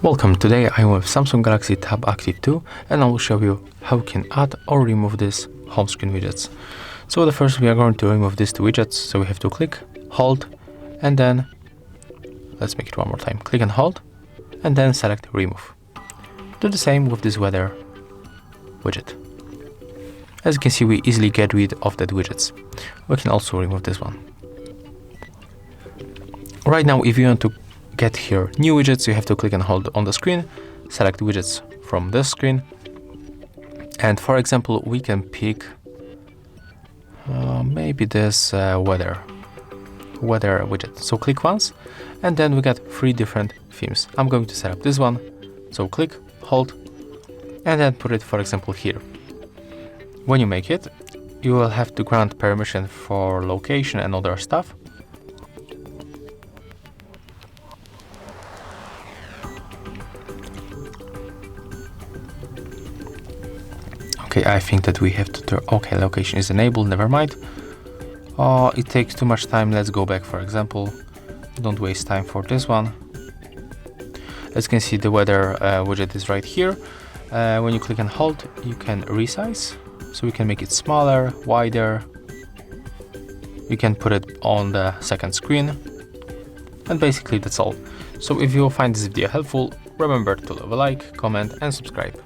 Welcome, today I'm with Samsung Galaxy Tab Active2 and I will show you how you can add or remove these home screen widgets. So the first we are going to remove these two widgets, so we have to click, hold, and then, let's make it one more time, click and hold, and then select remove. Do the same with this weather widget. As you can see, we easily get rid of that widgets. We can also remove this one. Right now, if you want to get here new widgets, you have to click and hold on the screen, select widgets from this screen, and for example we can pick maybe this weather widget. So click once and then we get 3 different themes. I'm going to set up this one, so click, hold, and then put it for example here. When you make it, you will have to grant permission for location and other stuff. Okay, I think that we have to turn. Okay, location is enabled, never mind. It takes too much time. Let's go back, for example. Don't waste time for this one. As you can see, the weather widget is right here. When you click and hold, you can resize. So we can make it smaller, wider. You can put it on the second screen. And basically that's all. So if you find this video helpful, remember to leave a like, comment and subscribe.